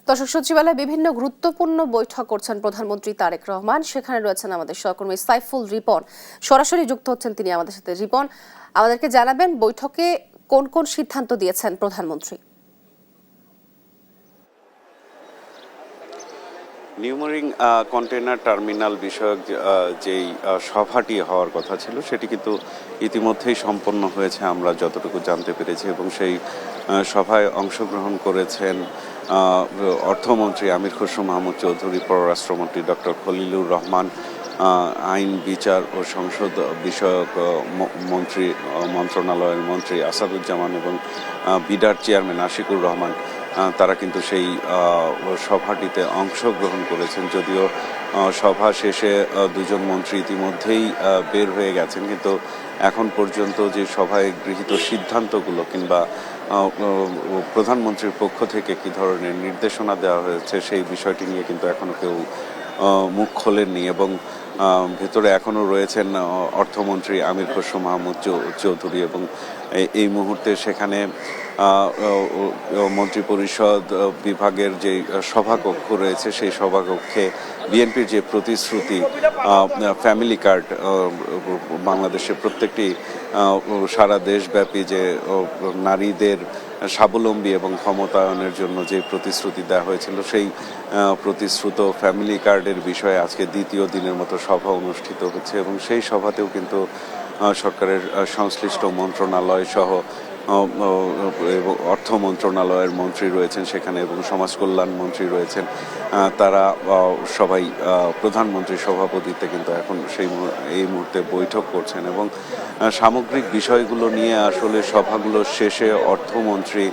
দর্শক, সচিবালয়ে বিভিন্ন গুরুত্বপূর্ণ বৈঠক করছেন প্রধানমন্ত্রী তারেক রহমান। সেখানে রয়েছেন আমাদের সহকর্মী সাইফুল রিপন, সরাসরি যুক্ত হচ্ছেন তিনি আমাদের সাথে। রিপন, আমাদেরকে জানাবেন বৈঠকে কোন কোন সিদ্ধান্ত দিয়েছেন প্রধানমন্ত্রী? নিউমারিং কন্টেইনার টার্মিনাল বিষয়ক যেই সভাটি হওয়ার কথা ছিল সেটি কিন্তু ইতিমধ্যেই সম্পন্ন হয়েছে আমরা যতটুকু জানতে পেরেছি, এবং সেই সভায় অংশগ্রহণ করেছেন অর্থমন্ত্রী আমির খসরু মাহমুদ চৌধুরী, পররাষ্ট্রমন্ত্রী ডক্টর খলিলুর রহমান, আইন বিচার ও সংসদ বিষয়ক মন্ত্রণালয়ের মন্ত্রী আসাদুজ্জামান এবং বিডার চেয়ারম্যান আশিকুর রহমান। তারা কিন্তু সেই সভাটিতে অংশগ্রহণ করেছেন। যদিও সভা শেষে দুজন মন্ত্রী ইতিমধ্যেই বের হয়ে গেছেন, কিন্তু এখন পর্যন্ত যে সভায় গৃহীত সিদ্ধান্তগুলো কিংবা প্রধানমন্ত্রীর পক্ষ থেকে কী ধরনের নির্দেশনা দেওয়া হয়েছে সেই বিষয়টি নিয়ে কিন্তু এখনও কেউ মুখ খোলেননি, এবং ভেতরে এখনও রয়েছেন অর্থমন্ত্রী আমির খসরু মাহমুদ চৌধুরী, এবং এই মুহূর্তে সেখানে মন্ত্রিপরিষদ বিভাগের যে সভাকক্ষ রয়েছে সেই সভাকক্ষে বিএনপির যে প্রতিশ্রুতি ফ্যামিলি কার্ড, বাংলাদেশের প্রত্যেকটি সারা দেশব্যাপী যে নারীদের স্বাবলম্বী এবং ক্ষমতায়নের জন্য যে প্রতিশ্রুতি দেওয়া হয়েছিল সেই প্রতিশ্রুত ফ্যামিলি কার্ডের বিষয়ে আজকে দ্বিতীয় দিনের মতো সভা অনুষ্ঠিত হচ্ছে, এবং সেই সভাতেও কিন্তু সরকারের সংশ্লিষ্ট মন্ত্রণালয় সহ এবং অর্থ মন্ত্রণালয়ের মন্ত্রী রয়েছেন সেখানে, এবং সমাজ কল্যাণ মন্ত্রী রয়েছেন। তারা সবাই প্রধানমন্ত্রীর সভাপতিত্বে কিন্তু এখন এই মুহূর্তে বৈঠক করছেন, এবং সামগ্রিক বিষয়গুলো নিয়ে আসলে সভাগুলো শেষে অর্থমন্ত্রী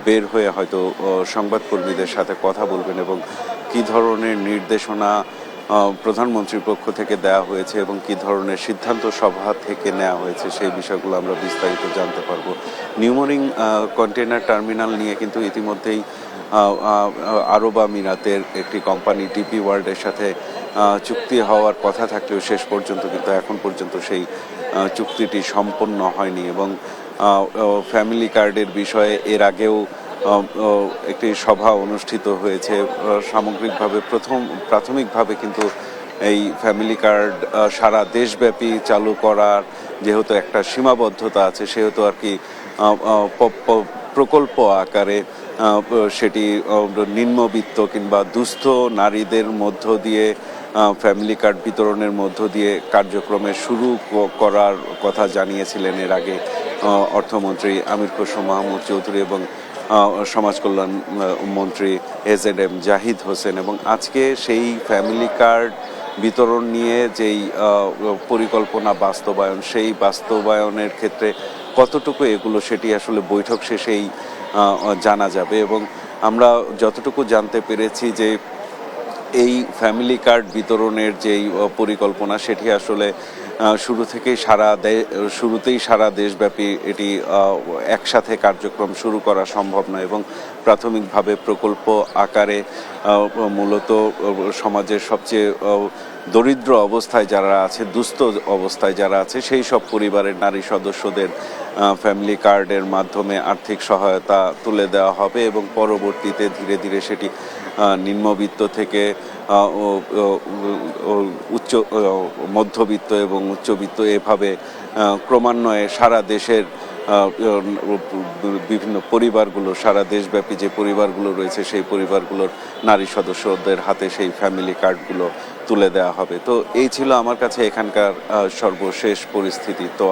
বের হয়ে হয়তো সংবাদকর্মীদের সাথে কথা বলবেন, এবং কী ধরনের নির্দেশনা প্রধানমন্ত্রীর পক্ষ থেকে দেওয়া হয়েছে এবং কী ধরনের সিদ্ধান্ত সভা থেকে নেওয়া হয়েছে সেই বিষয়গুলো আমরা বিস্তারিত জানতে পারবো। নিউমারিং কন্টেইনার টার্মিনাল নিয়ে কিন্তু ইতিমধ্যেই আরব আমিরাতের একটি কোম্পানি ডিপি ওয়ার্ল্ডের সাথে চুক্তি হওয়ার কথা থাকলেও শেষ পর্যন্ত কিন্তু এখন পর্যন্ত সেই চুক্তিটি সম্পন্ন হয়নি, এবং ফ্যামিলি কার্ডের বিষয়ে এর আগেও একটি সভা অনুষ্ঠিত হয়েছে। সামগ্রিকভাবে প্রাথমিকভাবে কিন্তু এই ফ্যামিলি কার্ড সারা দেশব্যাপী চালু করার যেহেতু একটা সীমাবদ্ধতা আছে, সেহেতু আর কি প্রকল্প আকারে সেটি নিম্নবিত্ত কিংবা দুস্থ নারীদের মধ্য দিয়ে ফ্যামিলি কার্ড বিতরণের মধ্য দিয়ে কার্যক্রমে শুরু করার কথা জানিয়েছিলেন এর আগে অর্থমন্ত্রী আমির খসরু মাহমুদ চৌধুরী এবং সমাজ কল্যাণ মন্ত্রী এজেডএম জাহিদ হোসেন, এবং আজকে সেই ফ্যামিলি কার্ড বিতরণ নিয়ে যেই পরিকল্পনা বাস্তবায়ন, সেই বাস্তবায়নের ক্ষেত্রে কতটুকু এগুলো সেটি আসলে বৈঠক শেষেই জানা যাবে। এবং আমরা যতটুকু জানতে পেরেছি যে এই ফ্যামিলি কার্ড বিতরণের যেই পরিকল্পনা সেটি আসলে শুরুতেই সারা দেশব্যাপী এটি একসাথে কার্যক্রম শুরু করা সম্ভব নয়, এবং প্রাথমিকভাবে প্রকল্প আকারে মূলত সমাজের সবচেয়ে দরিদ্র অবস্থায় যারা আছে, দুস্থ অবস্থায় যারা আছে সেই সব পরিবারের নারী সদস্যদের ফ্যামিলি কার্ডের মাধ্যমে আর্থিক সহায়তা তুলে দেওয়া হবে, এবং পরবর্তীতে ধীরে ধীরে সেটি নিম্নবিত্ত থেকে উচ্চ মধ্যবিত্ত এবং উচ্চবিত্ত এভাবে ক্রমান্বয়ে সারা দেশের বিভিন্ন পরিবারগুলো, সারা দেশব্যাপী যে পরিবারগুলো রয়েছে সেই পরিবারগুলোর নারী সদস্যদের হাতে সেই ফ্যামিলি কার্ডগুলো তুলে দেওয়া হবে। তো এই ছিল আমার কাছে এখানকার সর্বশেষ পরিস্থিতি। তো